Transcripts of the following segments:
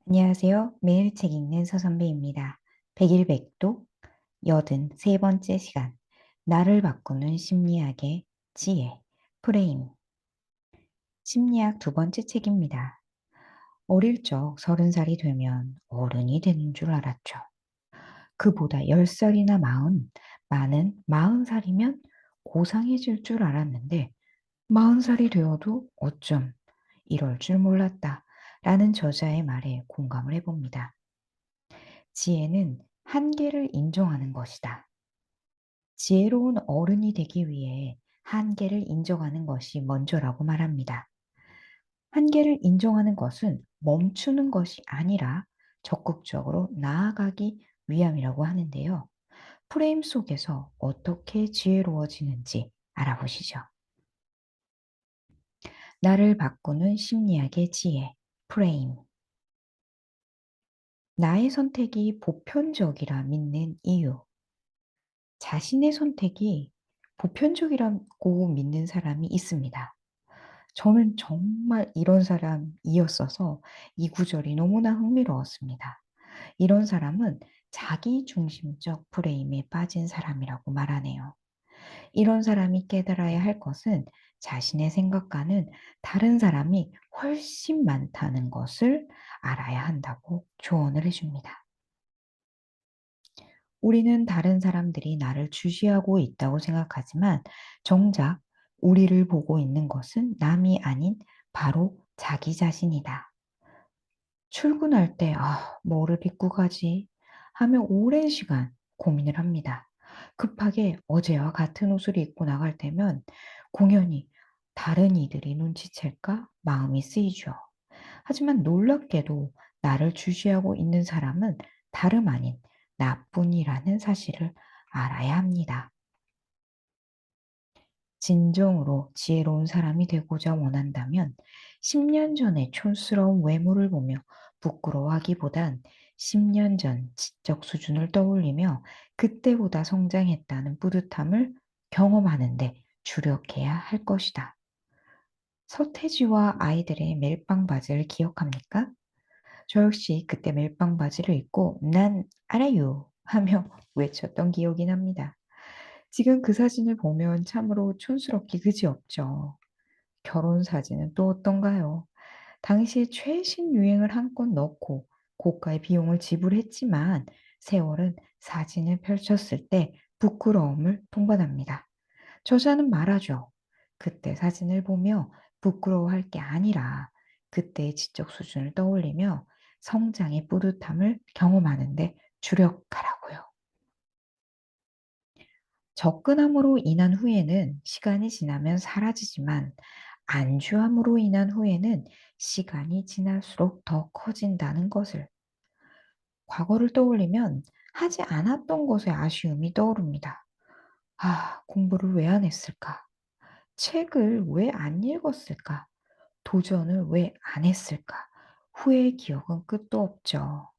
안녕하세요. 매일 책 읽는 서선배입니다. 백일백독 83번째 시간. 나를 바꾸는 심리학의 지혜. 프레임. 심리학 두 번째 책입니다. 어릴 적 30살이 되면 어른이 되는 줄 알았죠. 그보다 10살이나 많은 40살이면 고상해질 줄 알았는데 40살이 되어도 어쩜 이럴 줄 몰랐다. 라는 저자의 말에 공감을 해봅니다. 지혜는 한계를 인정하는 것이다. 지혜로운 어른이 되기 위해 한계를 인정하는 것이 먼저라고 말합니다. 한계를 인정하는 것은 멈추는 것이 아니라 적극적으로 나아가기 위함이라고 하는데요. 프레임 속에서 어떻게 지혜로워지는지 알아보시죠. 나를 바꾸는 심리학의 지혜, 프레임. 나의 선택이 보편적이라 믿는 이유. 자신의 선택이 보편적이라고 믿는 사람이 있습니다. 저는 정말 이런 사람이었어서 이 구절이 너무나 흥미로웠습니다. 이런 사람은 자기중심적 프레임에 빠진 사람이라고 말하네요. 이런 사람이 깨달아야 할 것은 자신의 생각과는 다른 사람이 훨씬 많다는 것을 알아야 한다고 조언을 해줍니다. 우리는 다른 사람들이 나를 주시하고 있다고 생각하지만 정작 우리를 보고 있는 것은 남이 아닌 바로 자기 자신이다. 출근할 때, 뭐를 입고 가지? 하며 오랜 시간 고민을 합니다. 급하게 어제와 같은 옷을 입고 나갈 때면 공연히 다른 이들이 눈치챌까 마음이 쓰이죠. 하지만 놀랍게도 나를 주시하고 있는 사람은 다름 아닌 나뿐이라는 사실을 알아야 합니다. 진정으로 지혜로운 사람이 되고자 원한다면 10년 전의 촌스러운 외모를 보며 부끄러워하기보단 10년 전 지적 수준을 떠올리며 그때보다 성장했다는 뿌듯함을 경험하는데 주력해야 할 것이다. 서태지와 아이들의 멜빵 바지를 기억합니까? 저 역시 그때 멜빵 바지를 입고 "난 알아요." 하며 외쳤던 기억이 납니다. 지금 그 사진을 보면 참으로 촌스럽기 그지없죠. 결혼 사진은 또 어떤가요? 당시 최신 유행을 한껏 넣고 고가의 비용을 지불했지만 세월은 사진을 펼쳤을 때 부끄러움을 동반합니다. 저자는 말하죠. 그때 사진을 보며 부끄러워할 게 아니라 그때의 지적 수준을 떠올리며 성장의 뿌듯함을 경험하는데 주력하라고요. 접근함으로 인한 후회는 시간이 지나면 사라지지만 안주함으로 인한 후회는 시간이 지날수록 더 커진다는 것을 과거를 떠올리면 하지 않았던 것에 아쉬움이 떠오릅니다. 공부를 왜 안 했을까? 책을 왜 안 읽었을까? 도전을 왜 안 했을까? 후회의 기억은 끝도 없죠.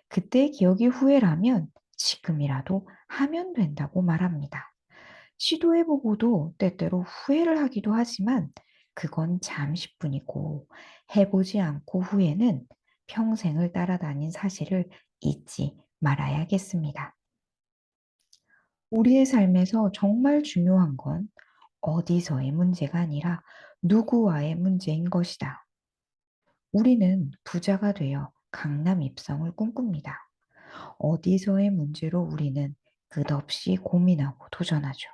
그때의 기억이 후회라면 지금이라도 하면 된다고 말합니다. 시도해보고도 때때로 후회를 하기도 하지만 그건 잠시뿐이고 해보지 않고 후회는 평생을 따라다닌 사실을 잊지 말아야겠습니다. 우리의 삶에서 정말 중요한 건 어디서의 문제가 아니라 누구와의 문제인 것이다. 우리는 부자가 되어 강남 입성을 꿈꿉니다. 어디서의 문제로 우리는 끝없이 고민하고 도전하죠.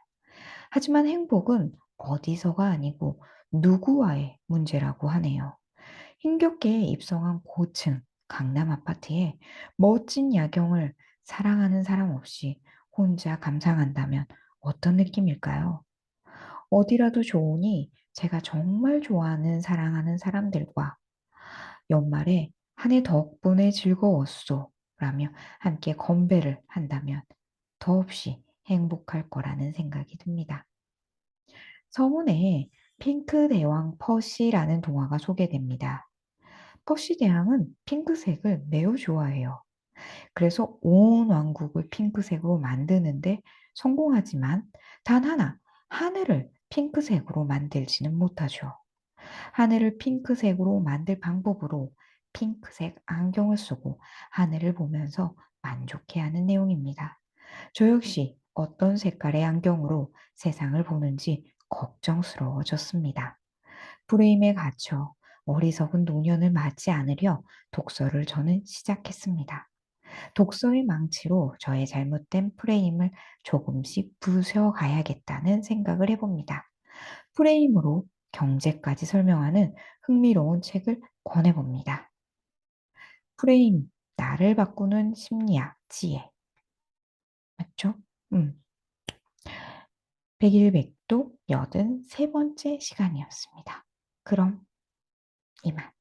하지만 행복은 어디서가 아니고 누구와의 문제라고 하네요. 힘겹게 입성한 고층 강남 아파트에 멋진 야경을 사랑하는 사람 없이 혼자 감상한다면 어떤 느낌일까요? 어디라도 좋으니 제가 정말 좋아하는 사랑하는 사람들과 연말에 한 해 덕분에 즐거웠소 라며 함께 건배를 한다면 더없이 행복할 거라는 생각이 듭니다. 서문에 핑크 대왕 퍼시라는 동화가 소개됩니다. 퍼시 대왕은 핑크색을 매우 좋아해요. 그래서 온 왕국을 핑크색으로 만드는데 성공하지만 단 하나, 하늘을 핑크색으로 만들지는 못하죠. 하늘을 핑크색으로 만들 방법으로 핑크색 안경을 쓰고 하늘을 보면서 만족해하는 내용입니다. 저 역시 어떤 색깔의 안경으로 세상을 보는지 걱정스러워졌습니다. 프레임에 갇혀 어리석은 노년을 맞지 않으려 독서를 저는 시작했습니다. 독서의 망치로 저의 잘못된 프레임을 조금씩 부숴가야겠다는 생각을 해봅니다. 프레임으로 경제까지 설명하는 흥미로운 책을 권해봅니다. 프레임, 나를 바꾸는 심리학 지혜. 맞죠? 음. 백일백도 83번째 시간이었습니다. 그럼 이만.